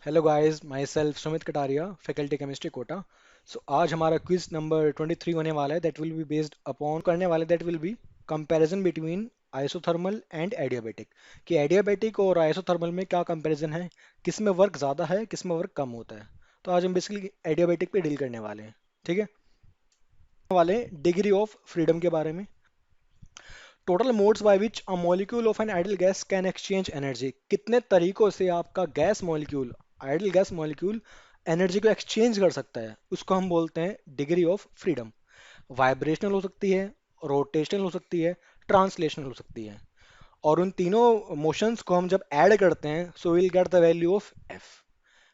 Hello guys, my self Sumit Kataria, faculty chemistry Kota. So आज हमारा quiz number 23 होने वाला है, that will be based upon करने वाले that will be comparison between isothermal and adiabatic. कि एडियाबैटिक और आइसोथर्मल में क्या कंपैरिजन है, किस में वर्क ज़्यादा है, किस में वर्क कम होता है। तो आज हम बेसिकली एडियाबैटिक पे डील करने वाले हैं। ठीक है, वाले डिग्री ऑफ फ्रीडम के बारे में। Total modes by which a molecule of an ideal gas can exchange energy. कितने तरीकों से आपका gas molecule, ideal gas molecule energy को एक्सचेंज कर सकता है, उसको हम बोलते हैं डिग्री ऑफ फ्रीडम। वाइब्रेशनल हो सकती है, रोटेशनल हो सकती है, ट्रांसलेशनल हो सकती है। और उन तीनों मोशंस को हम जब ऐड करते हैं so will get the value of F.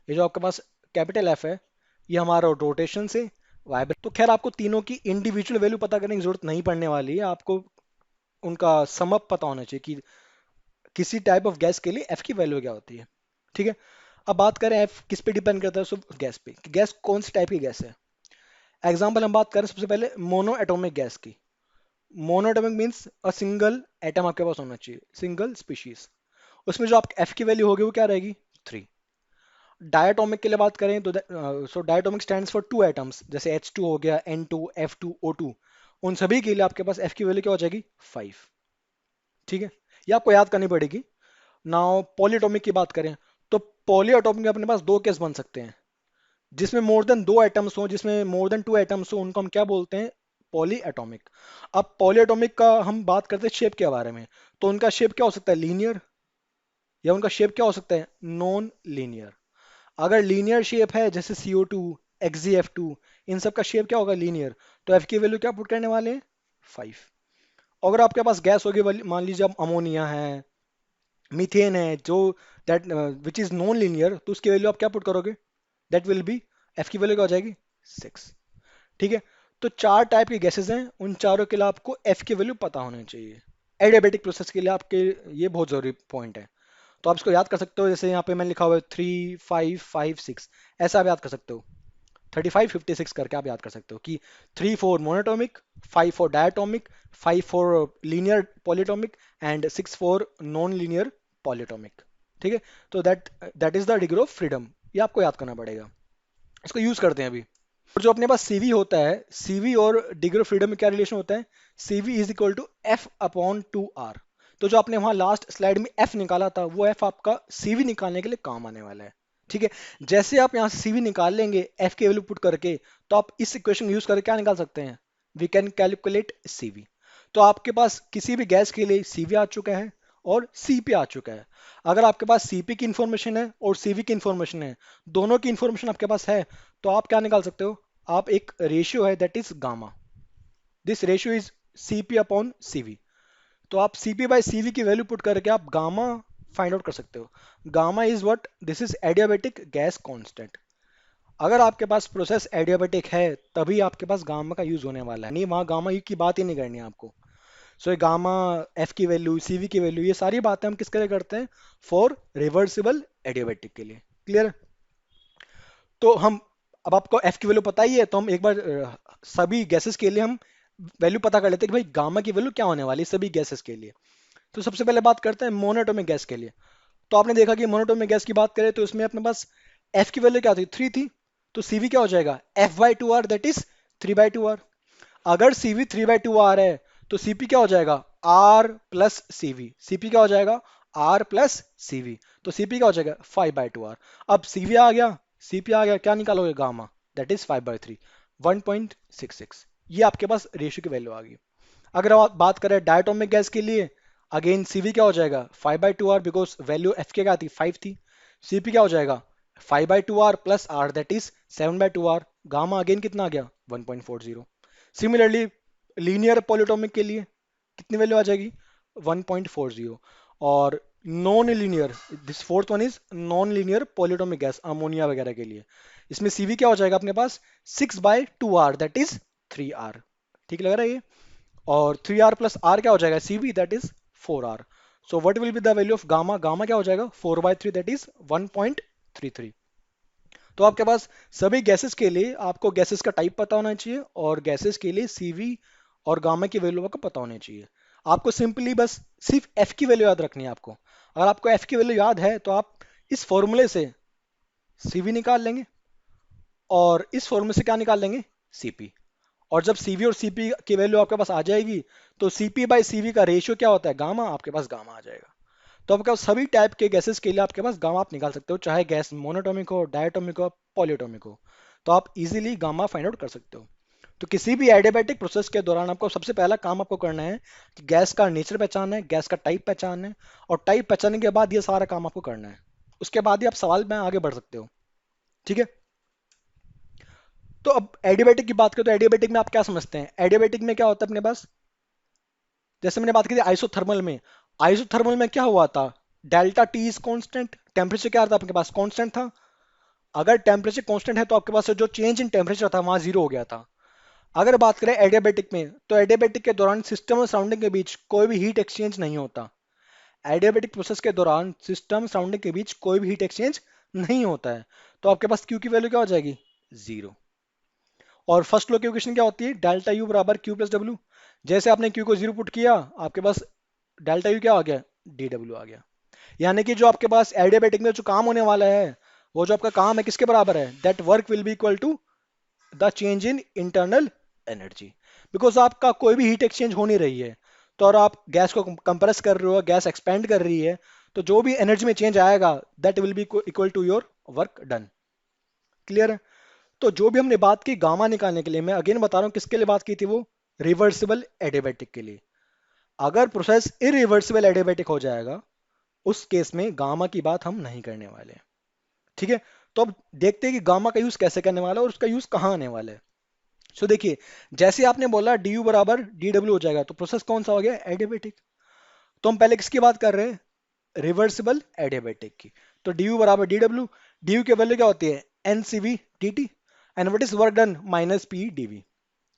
ये जो आपके पास कैपिटल एफ है, ये हमारा रोटेशन से वाइब्रेट। तो खैर आपको तीनों की इंडिविजुअल वैल्यू पता करने की जरूरत नहीं पड़ने वाली है, आपको उनका समअप पता होना चाहिए कि किसी टाइप ऑफ गैस के लिए एफ की वैल्यू क्या होती है। ठीक है, अब बात करें एफ किस पे डिपेंड करता है, सिर्फ गैस पे कि गैस कौन सी टाइप की गैस है। एग्जांपल हम बात करें सबसे पहले मोनो एटॉमिक गैस की। Mono atomic means a single atom आपके पास होना चाहिए, सिंगल स्पीशीज। उसमें जो आपकी एफ की वैल्यू होगी वो क्या रहेगी, 3। डायटोमिक के लिए बात करें तो so diatomic stands for two atoms, जैसे H2 हो गया, N2, F2, O2। उन सभी के लिए आपके पास एफ की वैल्यू क्या हो जाएगी, 5। ठीक है, ये आपको याद करनी पड़ेगी। नाउ पॉलीएटॉमिक की बात करें तो पॉलीएटॉमिक में अपने पास दो केस बन सकते हैं, जिसमें मोर देन दो एटम्स हो, जिसमें मोर देन टू एटम्स हो, उनको हम क्या बोलते हैं, पॉलीएटॉमिक। अब पॉलीएटॉमिक का हम बात करते हैं शेप के बारे में, तो उनका शेप क्या हो सकता है, लीनियर, या उनका शेप क्या हो सकता है, नॉन लीनियर। अगर लीनियर शेप है जैसे CO2, XeF2, इन सब का शेप क्या होगा, लीनियर। तो एफ की वैल्यू क्या पुट करने वाले हैं, 5। अगर आपके पास गैस होगी मान लीजिए अब अमोनिया है, मीथेन है, जो that which is non linear, तो उसकी वैल्यू आप क्या पुट करोगे, दैट विल बी, एफ की वैल्यू क्या हो जाएगी, 6। ठीक है, तो चार टाइप की गैसेस हैं, उन चारों के लिए आपको एफ की वैल्यू पता होनी चाहिए। एडियाबेटिक प्रोसेस के लिए आपके ये बहुत जरूरी पॉइंट है। तो आप इसको याद कर सकते हो, जैसे यहाँ पे मैंने लिखा हुआ है 3 5 5 6, ऐसा आप याद कर सकते हो। 35 56 करके आप याद कर सकते हो कि 3 for monoatomic, 5 for diatomic, 5 for linear polyatomic, and 6 for non linear polyatomic. ठीक है, तो that that is the degree of freedom. ये आपको याद करना पड़ेगा। इसको यूज करते हैं अभी। और जो अपने पास सीवी होता है, सीवी और डिग्री ऑफ फ्रीडम में क्या रिलेशन होता है, CV is equal to F upon 2R। तो जो आपने वहां लास्ट स्लाइड में एफ निकाला था, वो एफ आपका सीवी निकालने के लिए काम आने वाला है। ठीक है, जैसे आप यहाँ से सीवी निकाल लेंगे एफ की वैल्यू पुट करके, तो आप इस इक्वेशन यूज करके क्या निकाल सकते हैं, वी कैन कैलकुलेट सीवी। तो आपके पास किसी भी गैस के लिए सीवी आ चुका है और सीपी आ चुका है। अगर आपके पास सीपी की इंफॉर्मेशन है और सीवी की इंफॉर्मेशन है, दोनों की इंफॉर्मेशन आपके पास है, तो आप क्या निकाल सकते हो, आप एक रेशियो है that is gamma, this ratio is CP upon CV. तो आप सीपी बाय सीवी की वैल्यू पुट करके आप गामा फाइंड आउट कर सकते हो। Gamma is what, this is adiabatic gas constant. अगर आपके पास प्रोसेस एडियाबेटिक है तभी आपके पास गामा का यूज होने वाला है, नहीं वहां गामा यू की बात ही नहीं करनी है आपको। सो ये गामा, एफ की वैल्यू, सीवी की वैल्यू, ये सारी बातें हम किसके लिए करते हैं, फॉर रिवर्सिबल एडियाबेटिक के लिए। क्लियर। तो हम, अब आपको एफ की वैल्यू पता ही है, तो हम एक बार सभी गैसेस के लिए हम वैल्यू पता कर लेते हैं कि भाई गामा की वैल्यू क्या होने वाली है सभी गैसेस के लिए। तो सबसे पहले बात करते हैं मोनोटोमिक गैस के लिए। तो आपने देखा कि मोनोटोमिक गैस की बात करें तो इसमें अपने पास एफ की वैल्यू क्या थी, 3 थी। तो सीवी क्या हो जाएगा, F/2R, दैट इज 3/2R। अगर सीवी 3/2R है तो सीपी क्या हो जाएगा, R प्लस सीवी। सीपी क्या हो जाएगा, R प्लस सीवी। तो सीपी क्या हो जाएगा, 5/2R। अब सीवी आ गया, सीपी आ गया, क्या निकालोगे, गामा, दैट इज 5/3, 1.66। ये आपके पास रेशियो की वैल्यू आ गई। अगर आप बात करें डायटोमिक गैस के लिए, अगेन सीवी क्या हो जाएगा, 5/2R, बिकॉज वैल्यू एफ के क्या थी, 5 थी। सीपी क्या हो जाएगा, 5/2R plus R, that is 7/2R। Gamma again कितना आ गया, 1.40। सिमिलरली लीनियर पॉलीटोमिक के लिए कितनी वैल्यू आ जाएगी, 1.40। और non linear, this fourth one is non linear polyatomic gas, ammonia वगैरह के लिए, इसमें सीवी क्या हो जाएगा अपने पास, 6/2R, दैट इज 3R। ठीक लग रहा है ये। और 3R प्लस आर क्या हो जाएगा, CV, that is 4R। So what will be the value of gamma, gamma क्या हो जाएगा, 4/3, दैट इज 1.33। तो आपके पास सभी गैसेस के लिए आपको गैसेस का टाइप पता होना चाहिए, और गैसेस के लिए सीवी और गामा की वैल्यू आपको पता होनी चाहिए। आपको सिंपली बस सिर्फ एफ की वैल्यू याद रखनी है आपको। अगर आपको एफ की वैल्यू याद है तो आप इस फॉर्मूले से CV निकाल लेंगे और इस फॉर्मूले से क्या निकाल लेंगे, CP। और जब CV और CP की वैल्यू आपके पास आ जाएगी तो CP बाई CV का रेशियो क्या होता है, गामा, आपके पास गामा आ जाएगा। तो आपके पास सभी टाइप के गैसेस के लिए आपके पास गामा आप निकाल सकते हो, चाहे गैस मोनोटोमिक हो, डायटोमिक हो, पॉलीएटोमिक हो, तो आप इजीली गामा फाइंड आउट कर सकते हो। तो किसी भी एडियाबैटिक प्रोसेस के दौरान आपको सबसे पहला काम आपको करना है कि गैस का नेचर पहचानना है, गैस का टाइप पहचानना है, और टाइप पहचानने के बाद ये सारा काम आपको करना है। उसके बाद ही आप सवाल में आगे बढ़ सकते हो। ठीक है। तो अब एडियाबैटिक की बात करें तो एडियाबैटिक में आप क्या समझते हैं, एडियाबैटिक में क्या होता है अपने पास, जैसे मैंने बात की थी आइसोथर्मल में, आइसोथर्मल में क्या हुआ था, delta T is constant, temperature क्या था आपके पास, कांस्टेंट था। अगर टेम्परेचर कांस्टेंट है तो आपके पास जो चेंज इन टेम्परेचर था वहां जीरो हो गया था। अगर बात करें एडियाबैटिक में, तो एडियाबैटिक के दौरान सिस्टम और सराउंडिंग के बीच कोई भी हीट एक्सचेंज नहीं होता। एडियाबैटिक प्रोसेस के दौरान सिस्टम सराउंडिंग के बीच कोई भी हीट एक्सचेंज नहीं होता है। तो आपके पास क्यू की वैल्यू क्या हो जाएगी, जीरो। और फर्स्ट लॉ की इक्वेशन क्या होती है, डेल्टा यू बराबर क्यू प्लस डब्ल्यू। जैसे आपने क्यू को जीरो पुट किया, आपके पास डेल्टा यू क्या आ गया, डी डब्ल्यू आ गया। यानी कि जो आपके पास एडियाबैटिक में जो काम होने वाला है, वो जो आपका काम है किसके बराबर है, that work will be equal to the change in internal energy. Because आपका कोई भी हीट एक्सचेंज हो नहीं रही है, तो और आप गैस को कंप्रेस कर रहे हो, गैस एक्सपेंड कर रही है, तो जो भी एनर्जी में चेंज आएगा that will be equal to your work done. Clear है। तो जो भी हमने बात की गामा निकालने के लिए, मैं अगेन बता रहा हूं किसके लिए बात की थी, वो रिवर्सिबल एडियाबैटिक के लिए। अगर प्रोसेस इरिवर्सिबल एडियाबैटिक हो जाएगा, उस केस में गामा की बात हम नहीं करने वाले। ठीक है। तो अब देखते हैं कि गामा का यूज कैसे करने वाला है और उसका यूज कहां आने वाला है। सो देखिए, जैसे आपने बोला डी यू बराबर डी डब्ल्यू हो जाएगा, तो प्रोसेस कौन सा हो गया, एडियाबेटिक। तो हम पहले किसकी बात कर रहे हैं, रिवर्सिबल एडियाबेटिक की। तो डी यू बराबर डी डब्ल्यू, डी यू की वैल्यू क्या होती है, N C V D T, and what is work done minus P D V.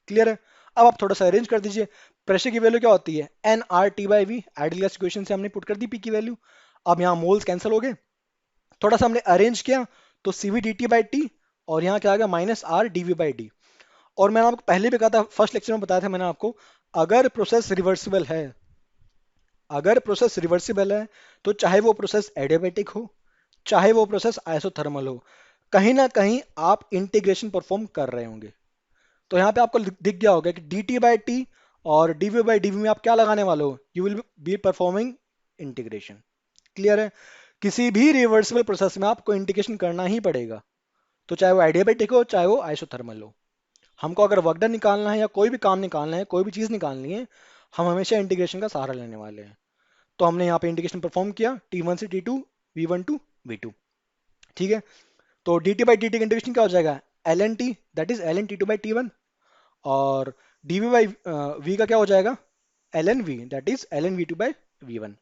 Clear है। अब आप थोड़ा सा अरेंज कर दीजिए, प्रेशर की वैल्यू क्या होती है, N R T by V, ideal gas equation से हमने पुट कर दी पी की वैल्यू। अब यहाँ मोल्स कैंसिल हो गए, थोड़ा सा हमने अरेंज किया, तो CV D T by T, और यहाँ क्या आ गया, minus R D V by D. और मैंने आपको पहले भी कहा था, फर्स्ट लेक्चर में बताया था मैंने आपको, अगर प्रोसेस रिवर्सिबल है, अगर प्रोसेस रिवर्सिबल है, तो चाहे वो प्रोसेस एडियाबैटिक हो, चाहे वो प्रोसेस आइसोथर्मल हो, कहीं ना कहीं आप इंटीग्रेशन परफॉर्म कर रहे होंगे। तो यहाँ पे आपको दिख गया होगा कि डी टी बाई टी और डीवी बाई डीवी में आप क्या लगाने वाले हो, you will be performing integration. Clear है। किसी भी रिवर्सिबल प्रोसेस में आपको इंटीग्रेशन करना ही पड़ेगा, तो चाहे वो एडियाबैटिक हो चाहे वो आइसोथर्मल हो। हमको अगर वर्क डन निकालना है या कोई भी काम निकालना है, कोई भी चीज निकालनी है, हम हमेशा इंटीग्रेशन का सहारा लेने वाले हैं। तो हमने यहाँ पे इंटीग्रेशन परफॉर्म किया, T1 से T2, V1 टू V2। ठीक है। तो dt बाई dt का इंटीग्रेशन क्या हो जाएगा, L N T, that is L N T two by T one, और dv बाई v का क्या हो जाएगा, L N V, that is L N V two by V one.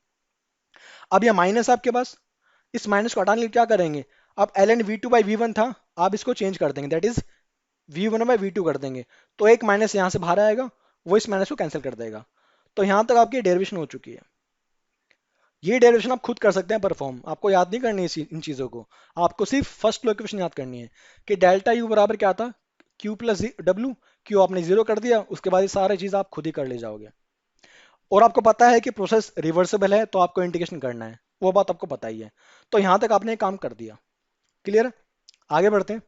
अब यह माइनस आपके पास, इस माइनस को हटाने के लिए क्या करेंगे, अब L N V two by V one था, आप इसको चेंज कर देंगे, that is V one by V two कर देंगे। तो एक माइनस यहाँ से बाहर आएगा, वो इस माइनस को कैंसिल कर देगा। तो यहाँ तक आपकी डेरिवेशन हो चुकी है। ये डेरिवेशन आप खुद कर सकते हैं परफॉर्म, आपको याद नहीं करनी है इन चीजों को। आपको सिर्फ फर्स्ट लॉ इक्वेशन याद करनी है कि डेल्टा यू बराबर क्या था, क्यू प्लस डब्ल्यू। क्यू आपने जीरो कर दिया, उसके बाद ये सारी चीज आप खुद ही कर ले जाओगे। और आपको पता है कि प्रोसेस रिवर्सिबल है, तो आपको इंटीग्रेशन करना है, वो बात आपको पता ही है। तो यहां तक आपने काम कर दिया। क्लियर है। आगे बढ़ते हैं।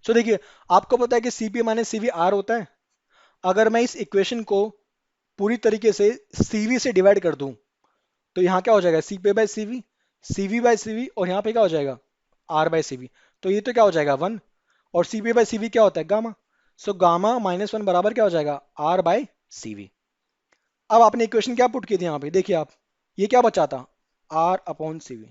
सो देखिए, आपको पता है कि सीपी माइनस सीवी आर होता है। अगर मैं इस इक्वेशन को पूरी तरीके से सीवी से डिवाइड कर दूं, तो यहाँ क्या हो जाएगा, CP by CV, CV by CV, और यहाँ पे क्या हो जाएगा, आर बाई सीवी। तो ये तो क्या हो जाएगा, वन, और सीपी बाई सीवी क्या होता है, gamma. So gamma minus one बराबर क्या हो जाएगा, आर बाई सीवी। अब आपने इक्वेशन क्या पुट की थी यहाँ पे, देखिए आप, ये क्या बचा था, आर अपॉन सीवी।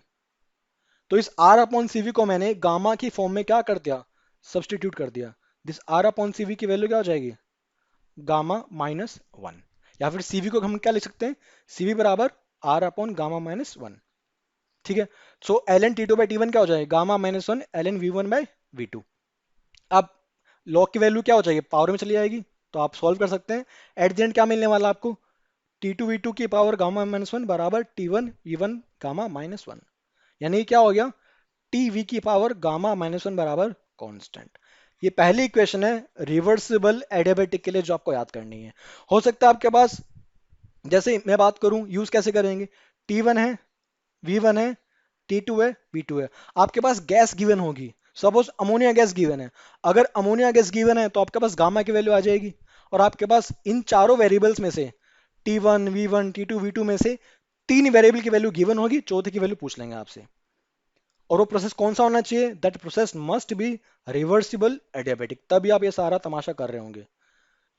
तो इस आर अपॉन सीवी को मैंने गामा की फॉर्म में क्या कर दिया, सब्सटीट्यूट कर दिया। दिस आर अपॉन सीवी की वैल्यू क्या हो जाएगी, गामा माइनस वन। या फिर सीवी को हम क्या लिख सकते हैं, सीवी बराबर R upon gamma minus one. ठीक है। So l N T two by T one क्या हो जाएगा, gamma minus one l N V one by V two. अब लॉग की वैल्यू क्या हो जाएगी, पावर में चली जाएगी, तो आप सॉल्व कर सकते हैं। एट द एंड क्या मिलने वाला आपको, टी टू वी टू की पावर गामा माइनस वन बराबर T one V one gamma minus one. यानी क्या हो गया, टी वी की पावर गामा माइनस वन बराबर कांस्टेंट। ये पहली इक्वेशन है रिवर्सिबल एडियाबैटिक के लिए जो आपको याद करनी है। हो सकता है आपके पास, जैसे मैं बात करूं यूज कैसे करेंगे, टी वन है, वी वन है, T2 है, P2 है। आपके पास गैस गिवन होगी, सपोज अमोनिया गैस गिवन है। अगर अमोनिया गैस गिवन है तो आपके पास गामा की वैल्यू आ जाएगी, और आपके पास इन चारों वेरिएबल्स में से T1 V1 T2 V2 में से तीन वेरिएबल की वैल्यू गिवन होगी, चौथे की वैल्यू पूछ लेंगे आपसे। और वो प्रोसेस कौन सा होना चाहिए? That process must be reversible adiabatic. तभी आप ये सारा तमाशा कर रहे होंगे।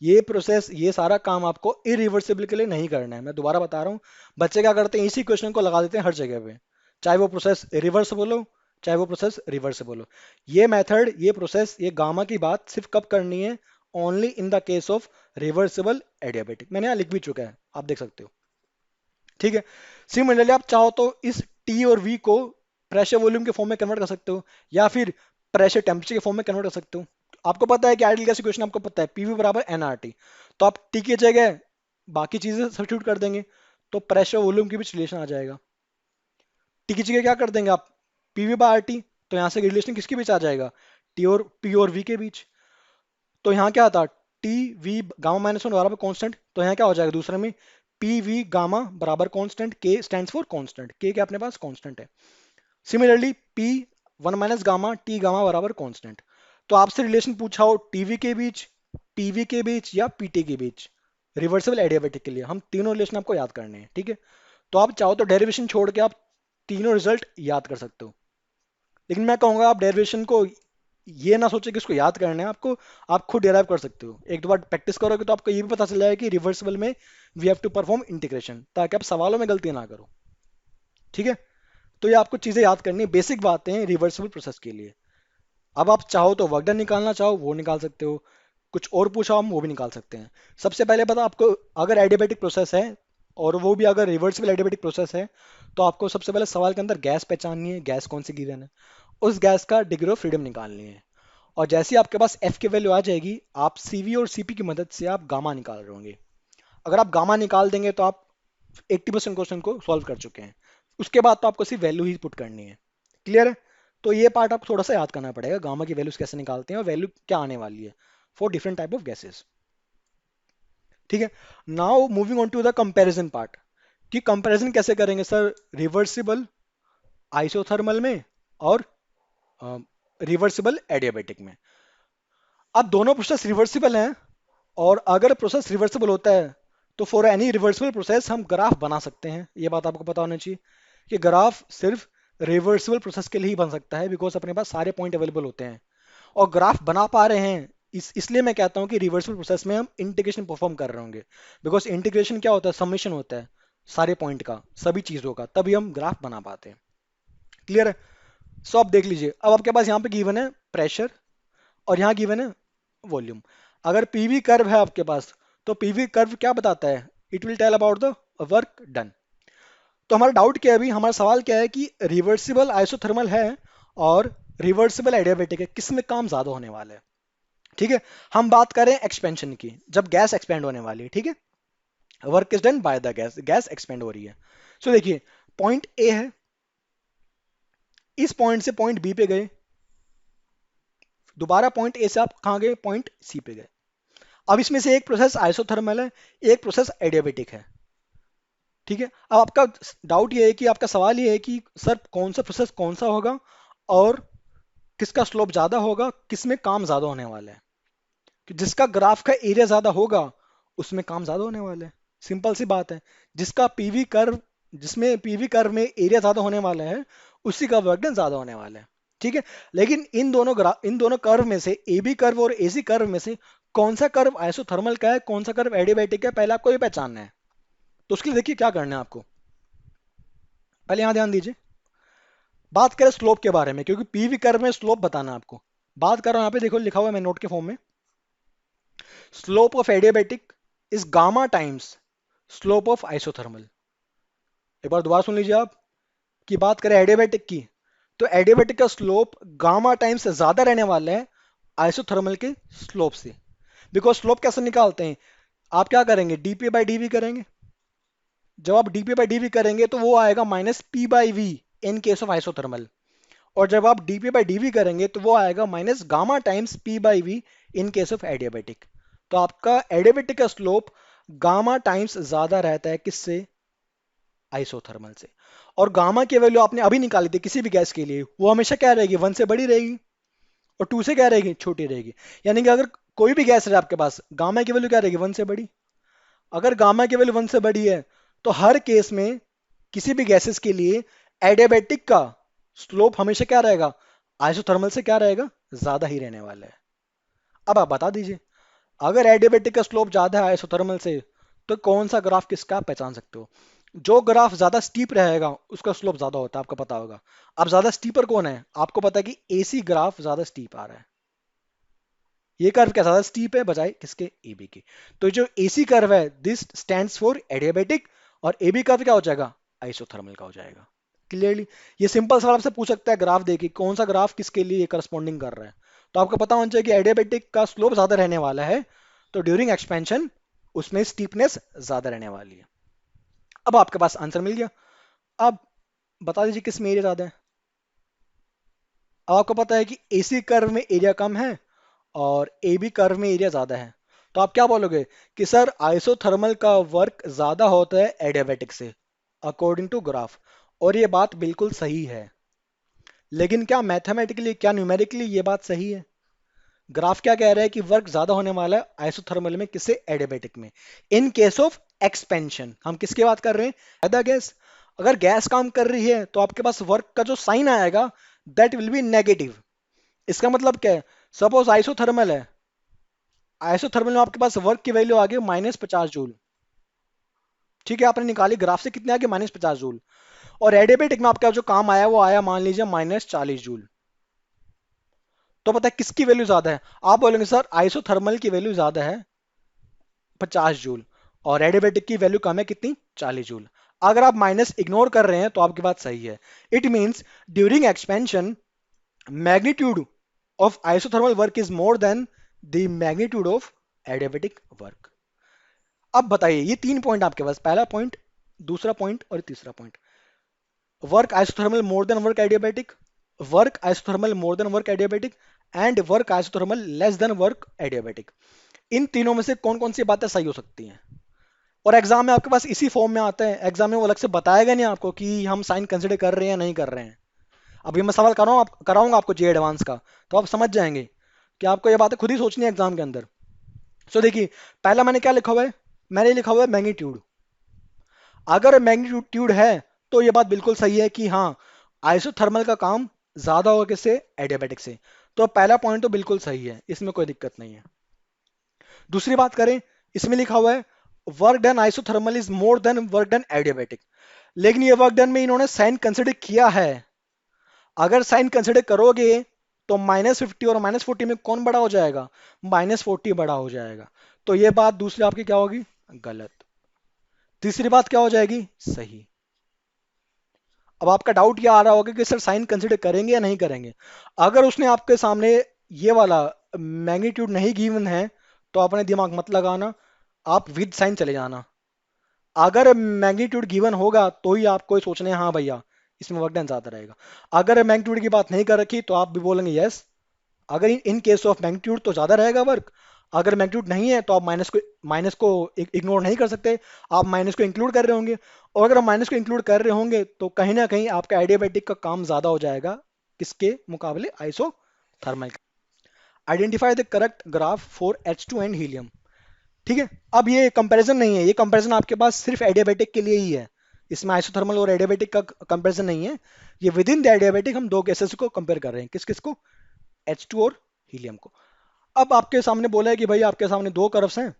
ये प्रोसेस, ये सारा काम आपको इरिवर्सिबल के लिए नहीं करना है। मैं दोबारा बता रहा हूँ, बच्चे क्या करते हैं, इसी क्वेश्चन को लगा देते हैं हर जगह पे, चाहे वो प्रोसेस रिवर्सिबल हो, चाहे वो प्रोसेस रिवर्सिबल हो। ये मेथड, ये प्रोसेस, ये गामा की बात सिर्फ कब करनी है? Only in the case of reversible adiabatic. मैंने यहाँ लिख भी चुका है, आप देख सकते हो। ठीक है। सिमिलरली आप चाहो तो इस टी और वी को प्रेशर वॉल्यूम के फॉर्म में कन्वर्ट कर सकते हो, या फिर प्रेशर टेम्परेचर के फॉर्म में कन्वर्ट कर सकते हो। आपको पता है कि आइडियल गैस इक्वेशन आपको पता है, पीवी बराबर एनआरटी। तो आप टी की जगह बाकी चीजें सब्स्टिट्यूट कर देंगे, तो प्रेशर वॉल्यूम के बीच रिलेशन आ जाएगा। टी की जगह क्या कर देंगे आप? PV by RT. तो यहां से रिलेशन किसके बीच आ जाएगा? टी और पी और वी के बीच। तो यहाँ क्या था? T V gamma minus one बराबर कॉन्स्टेंट। तो यहाँ क्या हो जाएगा दूसरे में? पी वी गामा बराबर कॉन्स्टेंट, के स्टैंड्स फॉर कॉन्स्टेंट, के क्या अपने पास कॉन्स्टेंट है। Similarly P one minus gamma T gamma बराबर कॉन्स्टेंट। तो आपसे रिलेशन पूछा हो टीवी के बीच, पीवी के बीच, या पीटी के बीच, रिवर्सिबल एडियाबेटिक के लिए हम तीनों रिलेशन आपको याद करने हैं। ठीक है। तो आप चाहो तो डेरिवेशन छोड़ के आप तीनों रिजल्ट याद कर सकते हो, लेकिन मैं कहूंगा आप डेरिवेशन को ये ना सोचे कि इसको याद करना है आपको, आप खुद डेराइव कर सकते हो। एक दो बार प्रैक्टिस करोगे तो आपको ये भी पता चल जाएगा कि रिवर्सिबल में we have to perform integration, ताकि आप सवालों में गलती ना करो। ठीक है। तो ये आपको चीजें याद करनी है, बेसिक बातें हैं रिवर्सिबल प्रोसेस के लिए। अब आप चाहो तो वर्क डन निकालना चाहो वो निकाल सकते हो, कुछ और पूछा हम वो भी निकाल सकते हैं। सबसे पहले बता आपको, अगर एडियाबेटिक प्रोसेस है, और वो भी अगर रिवर्सिबल एडियाबेटिक प्रोसेस है, तो आपको सबसे पहले सवाल के अंदर गैस पहचाननी है, गैस कौन सी गिवन है, उस गैस का डिग्री ऑफ फ्रीडम निकालनी है। और जैसे ही आपके पास एफ की वैल्यू आ जाएगी, आप सीवी और सीपी की मदद से आप गामा निकाल रहे होंगे। अगर आप गामा निकाल देंगे तो आप 80% क्वेश्चन को सॉल्व कर चुके हैं। उसके बाद तो आपको सिर्फ वैल्यू ही पुट करनी है। क्लियर है? तो ये पार्ट आपको थोड़ा सा याद करना पड़ेगा, गामा की वैल्यूज कैसे निकालते हैं और वैल्यू क्या आने वाली है for different type of gases. ठीक है। Now moving on to the comparison part, कि कंपैरिजन कैसे करेंगे सर रिवर्सिबल आइसोथर्मल में और रिवर्सिबल एडियाबेटिक में। अब दोनों प्रोसेस रिवर्सिबल हैं, और अगर प्रोसेस रिवर्सिबल होता है तो फॉर एनी रिवर्सिबल प्रोसेस हम ग्राफ बना सकते हैं। ये बात आपको पता होना चाहिए कि ग्राफ सिर्फ रिवर्सिबल प्रोसेस के लिए ही बन सकता है, बिकॉज अपने पास सारे पॉइंट अवेलेबल होते हैं और ग्राफ बना पा रहे हैं। इसलिए मैं कहता हूं कि रिवर्सिबल प्रोसेस में हम इंटीग्रेशन परफॉर्म कर रहे होंगे, बिकॉज इंटीग्रेशन क्या होता है? समेशन होता है सारे पॉइंट का, सभी चीजों का, तभी हम ग्राफ बना पाते हैं। क्लियर है? सो आप देख लीजिए, अब आपके पास यहाँ पे गिवन है प्रेशर, और यहाँ गिवन है वॉल्यूम। अगर पीवी कर्व है आपके पास, तो पीवी कर्व क्या बताता है? It will tell about the work done. तो हमारा डाउट क्या है अभी, हमारा सवाल क्या है कि रिवर्सिबल आइसोथर्मल है और रिवर्सिबल एडियाबेटिक है, किस में काम ज्यादा होने वाला है? ठीक है। हम बात करें एक्सपेंशन की, जब गैस एक्सपेंड होने वाली है। ठीक है। Work is done by the gas, gas expand हो रही है। सो देखिए, पॉइंट ए है, इस पॉइंट से पॉइंट बी पे गए, दोबारा पॉइंट ए से आप कहां गए? पॉइंट सी पे गए। अब इसमें से एक प्रोसेस आइसोथर्मल है, एक प्रोसेस एडियाबेटिक है। ठीक है। अब आपका डाउट ये है कि आपका सवाल ये है कि सर कौन सा प्रोसेस कौन सा होगा, और किसका स्लोप ज्यादा होगा, किसमें काम ज्यादा होने वाला है? कि जिसका ग्राफ का एरिया ज्यादा होगा उसमें काम ज्यादा होने वाला है। सिंपल सी बात है। जिसका पीवी कर्व, जिसमें पीवी कर्व में एरिया ज्यादा होने वाला है, उसी का वर्क डन ज्यादा होने वाला है। ठीक है। लेकिन इन दोनों कर्व में से, ए बी कर्व और एसी कर्व में से कौन सा कर्व आइसोथर्मल का है, कौन सा कर्व एडियाबेटिक है, पहले आपको ये पहचानना है। तो उसके लिए देखिए क्या करना है आपको, पहले यहां ध्यान दीजिए। बात करें स्लोप के बारे में, क्योंकि पीवी कर्व में स्लोप बताना है आपको। बात कर रहा हूं, यहां पे देखो लिखा हुआ है मैं नोट के फॉर्म में, slope of adiabatic is gamma times slope of isothermal. एक बार दोबारा सुन लीजिए आप, की बात करें एडियाबेटिक की, तो एडियाबेटिक का स्लोप गामा टाइम्स से ज्यादा रहने वाला है आइसोथर्मल के स्लोप से। बिकॉज स्लोप कैसे निकालते हैं? आप क्या करेंगे? डीपी बाई डीवी करेंगे। जब आप डीपी बाई डीवी करेंगे तो वो आएगा minus P by V in case of isothermal, और जब आप डीपी बाई डीवी करेंगे तो वो आएगा minus gamma times P by V in case of adiabatic. तो आपका एडियाबेटिक का स्लोप गामा टाइम्स ज्यादा रहता है किससे? आइसोथर्मल से। और गामा की वैल्यू आपने अभी निकाली थी किसी भी गैस के लिए, वो हमेशा क्या रहेगी, 1 से बड़ी रहेगी, और 2 से क्या रहेगी, छोटी रहेगी। यानी कि अगर कोई भी गैस है आपके पास, गामा की वैल्यू क्या रहेगी, 1 से बड़ी। अगर गामा की वैल्यू 1 से बड़ी है तो हर केस में किसी भी गैसेस के लिए एडियाबैटिक का स्लोप हमेशा क्या रहेगा, आइसोथर्मल से क्या रहेगा, ज्यादा ही रहने वाला है। अब आप बता दीजिए, अगर एडियाबैटिक का स्लोप ज्यादा है आइसोथर्मल से, तो कौन सा ग्राफ किसका आप पहचान सकते हो। जो ग्राफ ज्यादा स्टीप रहेगा उसका स्लोप ज्यादा होता है, आपको पता होगा। अब ज्यादा स्टीपर कौन है, आपको पता है कि एसी ग्राफ ज्यादा स्टीप आ रहा है। ये कर्व क्या ज्यादा स्टीप है बजाय किसके, एबी के। तो जो एसी कर्व है दिस स्टैंड्स फॉर एडियाबेटिक, और एबी कर्व क्या हो जाएगा, आइसोथर्मल का हो जाएगा। क्लियरली, ये सिंपल सवाल आपसे पूछ सकता है ग्राफ देखिए कौन सा ग्राफ किसके लिए करस्पॉन्डिंग कर रहा है। तो आपको पता होना चाहिए कि एडियाबेटिक का स्लोप ज्यादा रहने वाला है, तो ड्यूरिंग एक्सपेंशन उसमें स्टीपनेस ज्यादा रहने वाली है। अब आपके पास आंसर मिल गया। अब बता दीजिए किस में एरिया ज्यादा है। अब आपको पता है कि एसी कर्व में एरिया कम है और ए बी कर्व में एरिया ज्यादा है। तो आप क्या बोलोगे कि सर आइसोथर्मल का वर्क ज्यादा होता है एडियाबैटिक से, अकॉर्डिंग टू ग्राफ। और ये बात बिल्कुल सही है, लेकिन क्या मैथमेटिकली, क्या न्यूमेरिकली ये बात सही है। ग्राफ क्या कह रहा है कि वर्क ज्यादा होने वाला है आइसोथर्मल में, किससे, एडियाबैटिक में, इन केस ऑफ एक्सपेंशन। हम किसकी बात कर रहे हैं, ज्यादा गैस। अगर गैस काम कर रही है तो आपके पास वर्क का जो साइन आएगा दैट विल बी नेगेटिव। इसका मतलब क्या है, सपोज आइसोथर्मल है, आइसोथर्मल में आपके पास वर्क की वैल्यू आ गई -50 जूल। ठीक है, आपने निकाली ग्राफ से, कितने आ गए, -50 जूल। और एडियाबेटिक में आपका जो काम आया वो आया मान लीजिए -40 जूल। तो पता है किसकी वैल्यू ज्यादा है, आप बोलेंगे सर आइसोथर्मल की वैल्यू ज्यादा है 50 जूल, और एडियाबेटिक की वैल्यू कम है कितनी, 40 जूल। अगर आप माइनस इग्नोर कर रहे हैं तो आपकी बात सही है। It means during expansion magnitude of isothermal work is more then the magnitude of adiabatic work. अब बताइए, ये 3 पॉइंट आपके पास, पहला पॉइंट, दूसरा पॉइंट और तीसरा point. Work isothermal more than work adiabatic, work isothermal more than work adiabatic, and work isothermal less than work adiabatic. इन तीनों में से कौन कौन सी बातें सही हो सकती हैं। और एग्जाम में आपके पास इसी फॉर्म में आता है, एग्जाम में वो अलग से बताएगा नहीं आपको कि हम साइन कंसिडर कर रहे हैं या नहीं कर रहे हैं। अभी मैं सवाल कराऊंगा आपको जे एडवांस का, तो आप समझ जाएंगे कि आपको ये बातें खुद ही सोचनी है एग्जाम के अंदर। सो देखिए, पहला मैंने क्या लिखा हुआ है, मैंने लिखा हुआ है मैग्नीट्यूड। अगर मैग्नीट्यूड है तो ये बात बिल्कुल सही है कि हाँ आइसोथर्मल का काम ज्यादा होगा किससे, एडियाबेटिक से। तो पहला पॉइंट तो बिल्कुल सही है, इसमें कोई दिक्कत नहीं है। दूसरी बात करें, इसमें लिखा हुआ है work done isothermal is more than work done adiabatic, लेकिन ये वर्क डन में इन्होंने साइन कंसिडर किया है। अगर साइन कंसिडर करोगे तो -50 और -40 में कौन बड़ा हो जाएगा, -40 बड़ा हो जाएगा। तो ये बात दूसरी आपकी क्या होगी, गलत। तीसरी बात क्या हो जाएगी, सही। अब आपका डाउट ये आ रहा होगा कि सर साइन कंसिडर करेंगे या नहीं करेंगे। अगर उसने आपके सामने ये वाला मैग्नीट्यूड नहीं गिवन है तो अपने दिमाग मत लगाना, आप विद साइन चले जाना। अगर मैग्नीट्यूड गिवन होगा तो ही आपको सोचना है हाँ भैया इसमें वर्क डन ज्यादा रहेगा। अगर मैग्नीट्यूड की बात नहीं कर रखी तो आप भी बोलेंगे यस, अगर इन केस ऑफ मैग्नीट्यूड तो ज्यादा रहेगा वर्क। अगर मैग्नीट्यूड नहीं है तो आप माइनस को इग्नोर नहीं कर सकते, आप माइनस को इंक्लूड कर रहे होंगे। और अगर आप माइनस को इंक्लूड कर रहे होंगे तो कहीं ना कहीं आपका एडियाबैटिक का काम ज्यादा हो जाएगा किसके मुकाबले, isothermal. Identify the correct graph for H2 and helium. ठीक है, अब ये कंपैरिजन नहीं है, ये कंपैरिजन आपके पास सिर्फ एडियाबेटिक के लिए ही है। इसमें आइसोथर्मल और एडियाबेटिक का कंपैरिजन नहीं है। ये विद इन द एडियाबेटिक हम दो गैसेस को कंपेयर कर रहे हैं, किस किस को, H2 और हीलियम को। अब आपके सामने बोला है कि भाई आपके सामने दो कर्व्स हैं,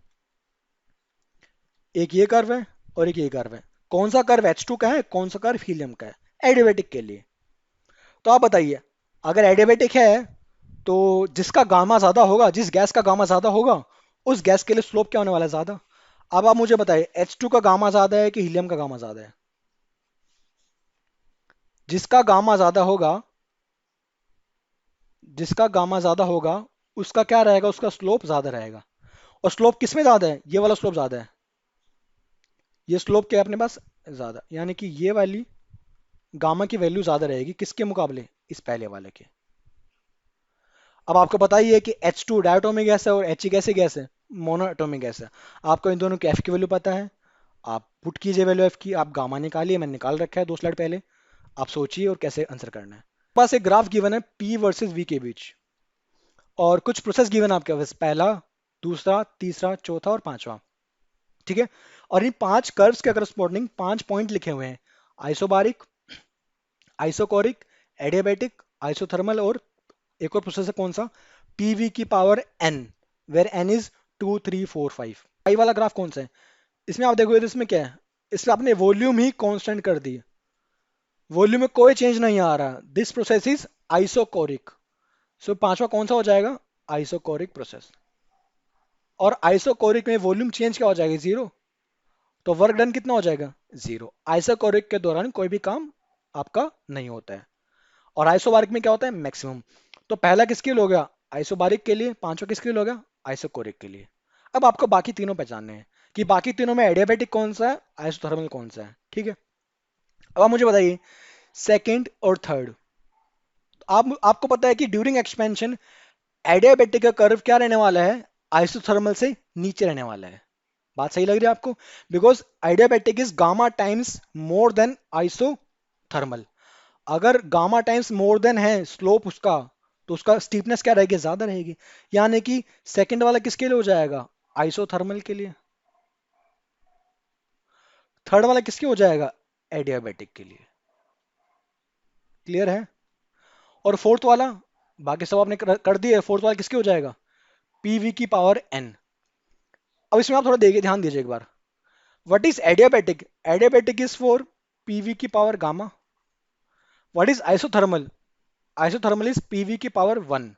एक ये कर्व है और एक ये कर्व है। कौन सा कर्व H2 का है, कौन सा कर्व हीलियम का है, एडियाबेटिक के लिए। तो आप बताइए, अगर एडियाबेटिक है तो जिसका गामा ज्यादा होगा, जिस गैस का गामा ज्यादा होगा उस गैस के लिए स्लोप क्या होने वाला है, ज्यादा। अब आप मुझे बताइए H2 का गामा ज्यादा है कि हीलियम का गामा ज्यादा है। जिसका गामा ज्यादा होगा, जिसका गामा ज्यादा होगा उसका क्या रहेगा, उसका स्लोप ज्यादा रहेगा। और स्लोप किस में ज्यादा है, ये वाला स्लोप ज्यादा है। ये स्लोप क्या है अपने पास, ज्यादा, यानी कि ये वाली गामा की वैल्यू ज्यादा रहेगी किसके मुकाबले, इस पहले वाले के। अब आपको पता ही है कि H2 डायटोमिक गैस है और He कैसे गैस है, मोनोएटोमिक गैस है। आपको इन दोनों की F की वैल्यू पता है, आप पुट कीजिए वैल्यू F की, आप गामा निकालिए, मैंने निकाल रखा है 2 स्लाइड पहले। आप सोचिए और कैसे आंसर करना है। पास एक ग्राफ गिवन है P वर्सेस V के बीच, और कुछ प्रोसेस गिवन है आपके पास, पहला, दूसरा, तीसरा, चौथा और पांचवा। ठीक है। और इन 5 कर्व्स के करस्पॉन्डिंग 5 पॉइंट लिखे हुए हैं, आइसोबारिक, आइसोकोरिक, एडियाबैटिक, आइसोथर्मल, और एक और प्रोसेस है कौन सा, पीवी की power N, where N is 2 3 4 5। I वाला ग्राफ कौन सा है, इसमें आप देखोगे तो इसमें क्या है, इसमें आपने वॉल्यूम ही कांस्टेंट कर दी, वॉल्यूम में कोई चेंज नहीं आ रहा, दिस प्रोसेस इज आइसोकोरिक। सो पांचवा कौन सा हो जाएगा, आइसोकोरिक प्रोसेस। और आइसोकोरिक में वॉल्यूम चेंज क्या हो जाएगा, जीरो, तो वर्क डन कितना हो जाएगा, जीरो। आइसोकोरिक के दौरान कोई भी काम आपका नहीं होता है। और आइसोबारिक में क्या होता है, मैक्सिमम। तो पहला किसके लिए हो गया, आइसोबारिक के लिए, पांचवा किसके लिए हो गया, आइसोकोरिक के लिए। अब आपको बाकी तीनों पहचानने हैं कि बाकी तीनों में एडियाबैटिक कौन सा है, आइसोथर्मल कौन सा है। ठीक है। अब आप मुझे बताइए सेकंड और थर्ड। आपको पता है कि ड्यूरिंग एक्सपेंशन एडियाबैटिक का कर्व क्या रहने वाला है, आइसोथर्मल से नीचे रहने वाला है। बात सही लग रही है आपको, because adiabatic is gamma times more than isothermal. अगर गामा टाइम्स मोर देन है स्लोप उसका, तो उसका स्टीपनेस क्या रहेगी, ज्यादा रहेगी। यानी कि सेकंड वाला किसके लिए हो जाएगा, आइसोथर्मल के लिए, थर्ड वाला किसके हो जाएगा, एडियाबैटिक के लिए। क्लियर है। और फोर्थ वाला, बाकी सब आपने कर दिए, फोर्थ वाला किसके हो जाएगा, पीवी की पावर एन। अब इसमें आप थोड़ा देखिए, ध्यान दीजिए एक बार, what is adiabatic, adiabatic is for PV की power gamma. What is isothermal, isothermal is PV की पावर वन,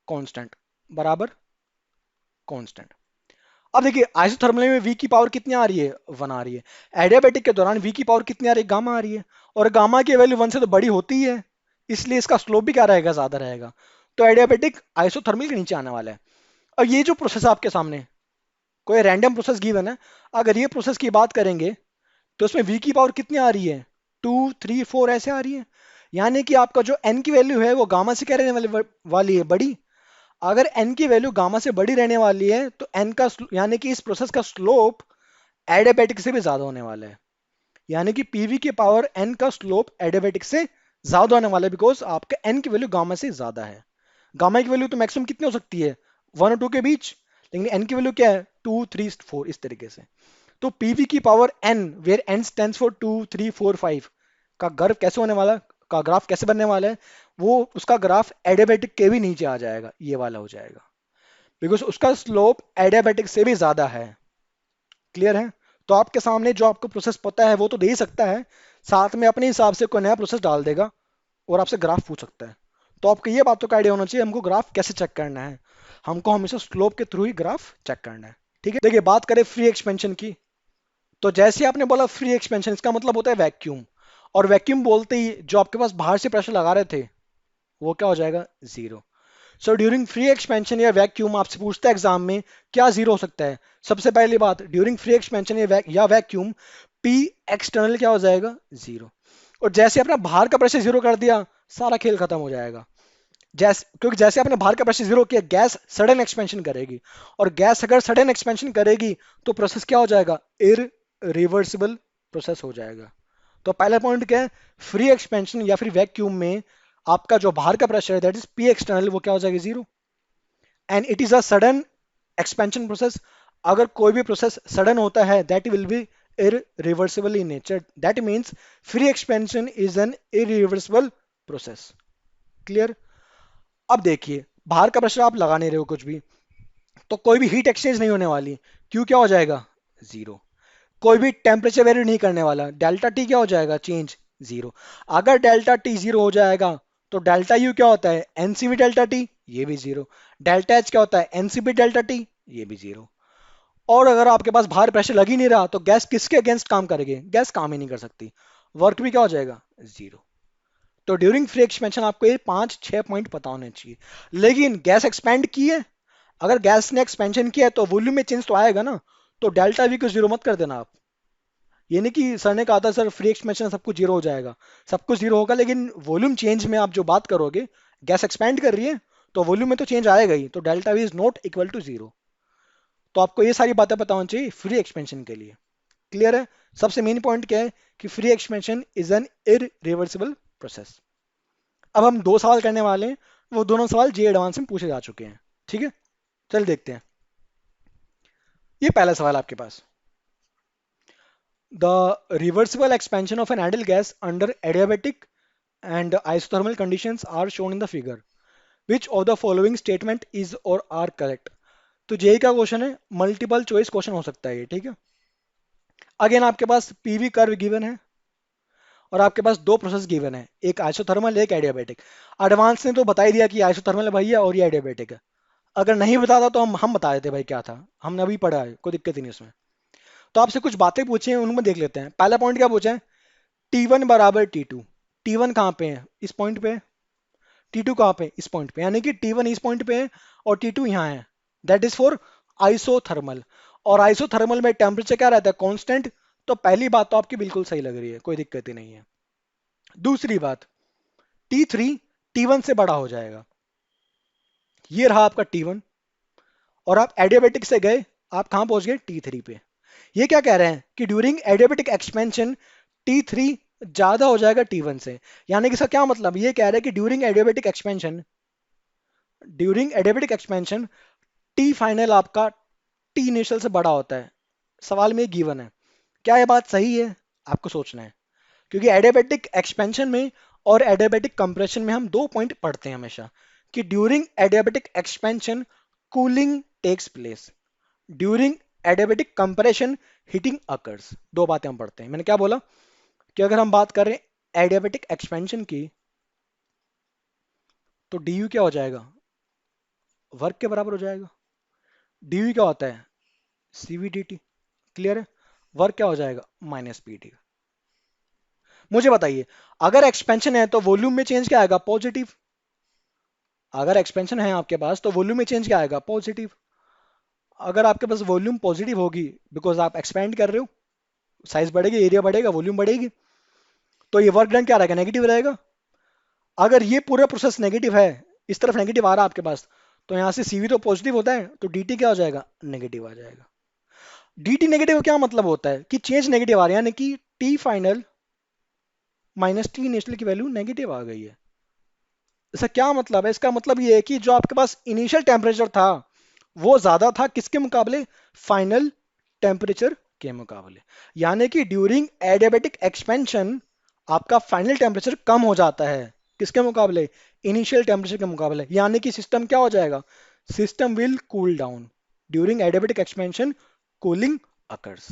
कांस्टेंट, बराबर कांस्टेंट। अब देखिए आइसोथर्मल में वी की पावर कितनी आ रही है, वन आ रही है। एडियाबैटिक के दौरान वी की पावर कितनी आ रही है, गामा आ रही है। और गामा की वैल्यू वन से तो बड़ी होती ही है, इसलिए इसका स्लोप भी क्या रहेगा, ज्यादा रहेगा। तो एडियाबैटिक आइसोथर्मल के नीचे आने वाला है। अब ये जो प्रोसेस है आपके सामने, कोई रैंडम प्रोसेस गिवन है, अगर ये प्रोसेस की बात करेंगे तो उसमें वी की पावर कितनी आ रही है, 2 3 4 ऐसे आ रही है। यानी कि आपका जो एन की वैल्यू है वो गामा से क्या रहने वाली है, बड़ी। अगर n की वैल्यू गामा से बड़ी रहने वाली है तो n का यानी कि इस प्रोसेस का स्लोप एडियाबैटिक से भी ज्यादा होने वाला है। यानी कि पीवी की पावर n का स्लोप एडियाबैटिक से ज्यादा होने वाला है, बिकॉज आपका n की वैल्यू गामा से ज्यादा है। गामा की वैल्यू तो मैक्सिमम कितनी हो सकती है, 1 और 2 के बीच, लेकिन n की वैल्यू क्या है, 2 3 4, इस तरीके से। तो पीवी की power n, where n stands for 2 3 4 5 का ग्राफ कैसे होने वाला, का ग्राफ कैसे बनने वाला है, वो उसका ग्राफ एडियाबैटिक के भी नीचे आ जाएगा, ये वाला हो जाएगा, बिकॉज उसका स्लोप एडियाबैटिक से भी ज्यादा है। क्लियर है। तो आपके सामने जो आपको प्रोसेस पता है वो तो दे ही सकता है, साथ में अपने हिसाब से कोई नया प्रोसेस डाल देगा और आपसे ग्राफ पूछ सकता है। तो आपको ये बातों का आइडिया होना चाहिए हमको ग्राफ कैसे चेक करना है, हमको हमेशा स्लोप के थ्रू ही ग्राफ चेक करना है। ठीक है। देखिए बात करें फ्री एक्सपेंशन की, तो जैसे आपने बोला फ्री एक्सपेंशन, इसका मतलब होता है वैक्यूम। और वैक्यूम बोलते ही जो आपके पास बाहर से प्रेशर लगा रहे थे वो क्या हो जाएगा, zero. So during free expansion या वैक्यूम, आपसे पूछता है एग्जाम में क्या जीरो हो सकता है। सबसे पहली बात, ड्यूरिंग फ्री एक्सपेंशन या वैक्यूम, पी एक्सटर्नल क्या हो जाएगा, जीरो। और जैसे आपने बाहर का प्रेशर जीरो कर दिया, सारा खेल खत्म हो जाएगा। क्योंकि जैसे आपने बाहर का प्रेशर जीरो किया, गैस सडन एक्सपेंशन करेगी, और गैस अगर सडन एक्सपेंशन करेगी तो प्रोसेस क्या हो जाएगा, इरिवर्सिबल प्रोसेस हो जाएगा। तो पहला पॉइंट क्या है, फ्री एक्सपेंशन या फिर वैक्यूम में आपका जो बाहर का प्रेशर है दैट इज पी एक्सटर्नल, वो क्या हो जाएगा, zero. And it is a sudden expansion process. अगर कोई भी प्रोसेस सडन होता है that will B irreversible in nature, that means free expansion is an irreversible process. Clear. अब देखिए बाहर का प्रेशर आप लगा नहीं रहे हो कुछ भी, तो कोई भी हीट एक्सचेंज नहीं होने वाली, क्यों क्या हो जाएगा, जीरो। कोई भी टेम्परेचर वेरी नहीं करने वाला, डेल्टा टी क्या हो जाएगा, चेंज, जीरो। अगर डेल्टा टी जीरो हो जाएगा तो डेल्टा यू क्या होता है, एनसीबी डेल्टा टी, ये भी जीरो। डेल्टा एच क्या होता है, एनसीबी डेल्टा टी, ये भी जीरो। और अगर आपके पास बाहर प्रेशर लग ही नहीं रहा तो गैस किसके अगेंस्ट काम करेगी, गैस काम ही नहीं कर सकती, वर्क भी क्या हो जाएगा, जीरो। तो ड्यूरिंग फ्री एक्सपेंशन आपको ये 5 6 पॉइंट पता होने चाहिए। लेकिन गैस एक्सपेंड की है, अगर गैस ने एक्सपेंशन किया है तो वॉल्यूम में चेंज तो आएगा ना, तो डेल्टा वी को जीरो मत कर देना आप। ये नहीं कि सर ने कहा था सर फ्री एक्सपेंशन सब कुछ जीरो हो जाएगा, सब कुछ जीरो होगा, लेकिन वॉल्यूम चेंज में आप जो बात करोगे, गैस एक्सपेंड कर रही है तो वॉल्यूम में तो चेंज आएगा ही, तो delta V is not equal to zero. तो आपको ये सारी बातें पता होनी चाहिए फ्री एक्सपेंशन के लिए। क्लियर है। सबसे मेन पॉइंट क्या है कि free expansion is N irreversible process. अब हम दो सवाल करने वाले हैं, वो दोनों सवाल जे एडवांस में पूछे जा चुके हैं। ठीक है, चल देखते हैं। ये पहला सवाल आपके पास, the reversible expansion of an ideal gas under adiabatic and isothermal conditions are shown in the figure. Which of the following statement is or are correct? तो जेई का क्वेश्चन है, मल्टीपल चॉइस क्वेश्चन हो सकता है ये। ठीक है, again आपके पास पीवी कर्व गिवन है और आपके पास दो प्रोसेस गिवन है, एक आइसोथर्मल एक एडियाबेटिक। एडवांस ने तो बता ही दिया कि आइसोथर्मल है भैया और ये एडियाबेटिक है। अगर नहीं बताता तो हम बता देते भाई क्या था, हमने अभी पढ़ा है, कोई दिक्कत ही नहीं उसमें। तो आपसे कुछ बातें पूछी हैं, उनमें देख लेते हैं। पहला पॉइंट क्या पूछा है, T1 बराबर T2। T1 कहाँ पे है, इस पॉइंट पे है। T2 कहाँ पे, इस पॉइंट पे, यानी कि T1 इस पॉइंट पे है और T2 यहाँ है। That is for isothermal. और आइसोथर्मल में टेम्परेचर क्या रहता है, कांस्टेंट। तो पहली बात तो आपकी बिल्कुल सही लग रही है, कोई दिक्कत ही नहीं है। दूसरी बात, T3 T1 से बड़ा हो जाएगा। ये रहा आपका T1 और आप एडियाबेटिक से गए, आप कहां पहुंच गए, T3 पे। ये क्या कह रहे हैं कि ड्यूरिंग एडियाबेटिक एक्सपेंशन T3 ज्यादा हो जाएगा T1 से। यानी कि इसका क्या मतलब, ये कह रहे हैं कि during adiabatic expansion T final आपका टी इनिशियल से बड़ा होता है। सवाल में गिवन है, क्या ये बात सही है, आपको सोचना है। क्योंकि एडियाबेटिक एक्सपेंशन में और एडियाबेटिक कंप्रेशन में हम दो पॉइंट पढ़ते हैं हमेशा, कि during adiabatic expansion cooling takes place, during adiabatic compression heating occurs. दो बातें हम पढ़ते हैं। मैंने क्या बोला कि अगर हम बात करें एडियाबेटिक एक्सपेंशन की, तो डी यू क्या हो जाएगा, वर्क के बराबर हो जाएगा। डी यू क्या होता है, सीवी डी टी। क्लियर है, वर्क क्या हो जाएगा, माइनस पी टी। मुझे बताइए, अगर एक्सपेंशन है तो वॉल्यूम में चेंज क्या आएगा, पॉजिटिव। अगर एक्सपेंशन है आपके पास तो वॉल्यूम में चेंज क्या आएगा, पॉजिटिव। अगर आपके पास वॉल्यूम पॉजिटिव होगी, बिकॉज आप एक्सपेंड कर रहे हो, साइज बढ़ेगी, एरिया बढ़ेगा, वॉल्यूम बढ़ेगी, तो ये वर्क डन क्या रहेगा, नेगेटिव रहेगा। अगर ये पूरा प्रोसेस नेगेटिव है, इस तरफ नेगेटिव आ रहा है आपके पास, तो यहां से सीवी तो पॉजिटिव होता है, तो dt क्या हो जाएगा, नेगेटिव आ जाएगा। dt नेगेटिव क्या मतलब होता है कि चेंज नेगेटिव आ रहा है, यानी कि T final minus T initial की वैल्यू नेगेटिव आ गई है। इसका क्या मतलब है, इसका मतलब ये है कि जो आपके पास इनिशियल टेम्परेचर था वो ज्यादा था किसके मुकाबले, फाइनल टेम्परेचर के मुकाबले। यानी कि ड्यूरिंग एडियाबेटिक एक्सपेंशन आपका फाइनल टेम्परेचर कम हो जाता है, किसके मुकाबले, इनिशियल टेम्परेचर के मुकाबले। यानी कि सिस्टम क्या हो जाएगा, system will cool down during adiabatic expansion, cooling occurs.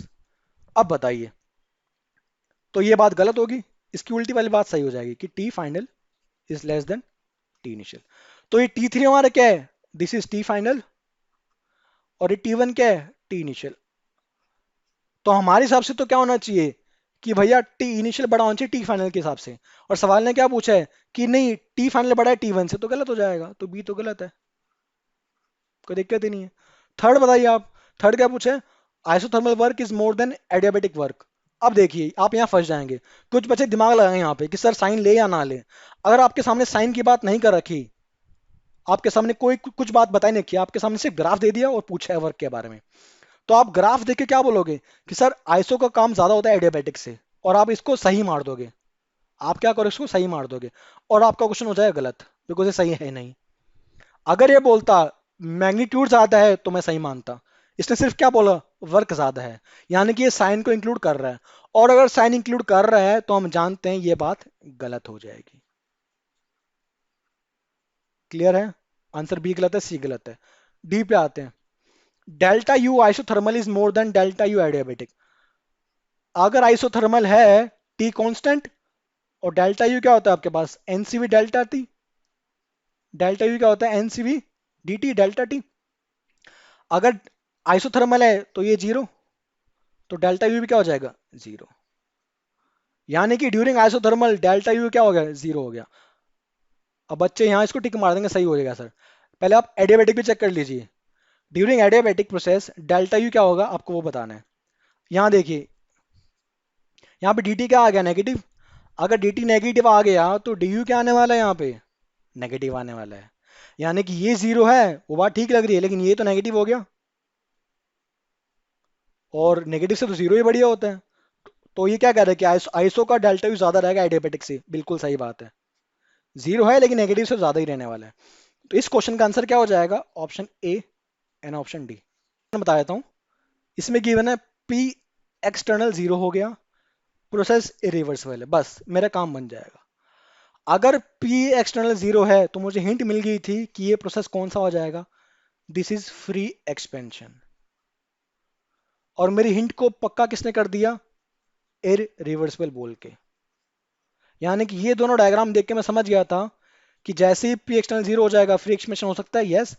अब बताइए, तो ये बात गलत होगी, इसकी उल्टी वाली बात सही हो जाएगी कि T final is less than T initial. तो ये T3 हमारा क्या है, दिस इज टी फाइनल, और ये T1 क्या है, टी इनिशियल। तो हमारे हिसाब से तो क्या होना चाहिए कि भैया टी इनिशियल बड़ा होना चाहिए टी फाइनल के हिसाब से। और सवाल ने क्या पूछा है कि नहीं टी फाइनल बड़ा है T1 से, तो गलत हो जाएगा, तो बी तो गलत है, कोई दिक्कत ही नहीं है। थर्ड बताइए आप, थर्ड क्या पूछा है, isothermal work is more then adiabatic work. अब देखिए आप यहाँ फंस जाएंगे, कुछ बच्चे दिमाग लगाएंगे यहाँ पे कि सर साइन ले या ना ले। अगर आपके सामने साइन की बात नहीं कर रखी, आपके सामने कोई कुछ बात बताई नहीं की, आपके सामने सिर्फ ग्राफ दे दिया और पूछा है वर्क के बारे में, तो आप ग्राफ देख के क्या बोलोगे कि सर आइसो का काम ज्यादा होता है एडियाबेटिक से, और आप इसको सही मार दोगे। आप क्या करो, इसको सही मार दोगे और आपका क्वेश्चन हो जाएगा गलत, बिकॉज ये सही है नहीं। अगर ये बोलता मैग्नीट्यूड ज्यादा है तो मैं सही मानता, इसने सिर्फ क्या बोला, वर्क ज्यादा है, यानी कि ये साइन को इंक्लूड कर रहा है। और अगर साइन इंक्लूड कर रहा है तो हम जानते हैं ये बात गलत हो जाएगी। क्लियर है, आंसर बी गलत है, सी गलत है। डी पे आते हैं, delta U isothermal is more than delta U adiabatic. अगर आइसोथर्मल है टी कांस्टेंट, और डेल्टा यू क्या होता है आपके पास, nCv delta T. Delta U क्या होता है, एनसीवी डी डेल्टा टी। अगर आइसोथर्मल है तो ये जीरो, तो डेल्टा यू भी क्या हो जाएगा, जीरो। यानी कि ड्यूरिंग आइसोथर्मल डेल्टा यू क्या हो गया, जीरो हो गया। अब बच्चे यहाँ इसको टिक मार देंगे, सही हो जाएगा सर। पहले आप एडियाबेटिक भी चेक कर लीजिए, during adiabatic process delta U क्या होगा आपको वो बताना है। यहाँ देखिए, यहाँ पे dt क्या आ गया, नेगेटिव। अगर dt नेगेटिव आ गया तो du क्या आने वाला है, यहाँ पे नेगेटिव आने वाला है। यानी कि ये जीरो है, वो बात ठीक लग रही है, लेकिन ये तो नेगेटिव हो गया, और नेगेटिव से तो जीरो ही बढ़िया होता है। तो ये क्या कह रहा है कि आइसो का डेल्टा यू ज्यादा रहेगा एडियाबेटिक से, बिल्कुल सही बात है। जीरो है लेकिन नेगेटिव से ज्यादा ही रहने वाला है। तो इस क्वेश्चन का आंसर क्या हो जाएगा? Option A and option D. मैं बता देता हूँ। इसमें गिवन है पी एक्सटर्नल जीरो हो गया, प्रोसेस इरिवर्सिबल है, बस मेरा काम बन जाएगा। अगर पी एक्सटर्नल जीरो है तो मुझे हिंट मिल गई थी कि ये प्रोसेस कौन सा हो जाएगा, दिस इज फ्री एक्सपेंशन। और मेरी हिंट को पक्का किसने कर दिया? इरिवर्सिबल बोल के। यानी कि ये दोनों डायग्राम देख के मैं समझ गया था कि जैसे ही पी एक्सटर्नल जीरो हो जाएगा फ्री एक्सपेंशन हो सकता है, यस।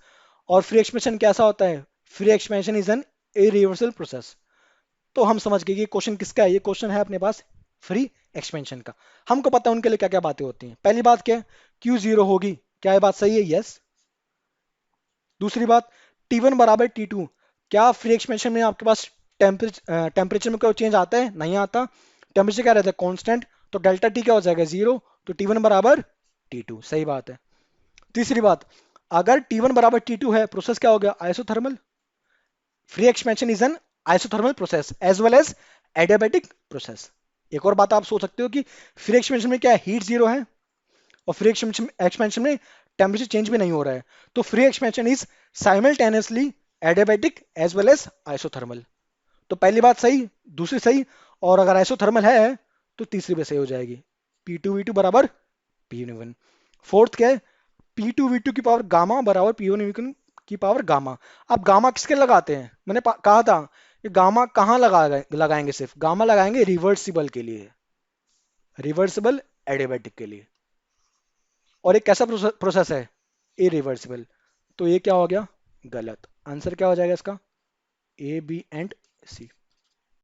और फ्री एक्सपेंशन कैसा होता है? Free expansion is N irreversible process. तो हम समझ गए कि क्वेश्चन किसका है। ये क्वेश्चन है अपने पास फ्री एक्सपेंशन का। हमको पता है उनके लिए क्या क्या बातें होती हैं। पहली बात क्या है? क्यू जीरो होगी, क्या ये बात सही है? यस। दूसरी बात, टी वन बराबर टी टू, क्या फ्री एक्सपेंशन में आपके पास टेम्परेचर में कोई चेंज आता है? नहीं आता। टेम्परेचर क्या रहता है? कांस्टेंट। तो डेल्टा टी क्या हो जाएगा? जीरो। तो टी वन बराबर टी टू, सही बात है। तीसरी बात, अगर टी वन बराबर टी टू है, प्रोसेस क्या हो गया? Isothermal. Free expansion is an isothermal process as well as adiabatic process. एक और बात आप सोच सकते हो कि फ्री एक्सपेंशन में क्या है? हीट जीरो है, और फ्री एक्सपेंशन में टेम्परेचर चेंज भी नहीं हो रहा है। तो free expansion is simultaneously adiabatic as well as isothermal. तो पहली बात सही, दूसरी सही, और अगर आइसोथर्मल है तो तीसरी भी सही हो जाएगी। पी टू वी टू बराबर पी वन। फोर्थ क्या है? पी टू वी टू की पावर गामा बराबर पी वन वी की पावर गामा। अब गामा किसके लगाते हैं? मैंने कहा था कि गामा कहाँ लगाएंगे? सिर्फ गामा लगाएंगे रिवर्सिबल के लिए, रिवर्सिबल एडियाबैटिक के लिए। और एक कैसा प्रोसेस है? इरिवर्सिबल। तो ये क्या हो गया? गलत। आंसर क्या हो जाएगा इसका? A B and C.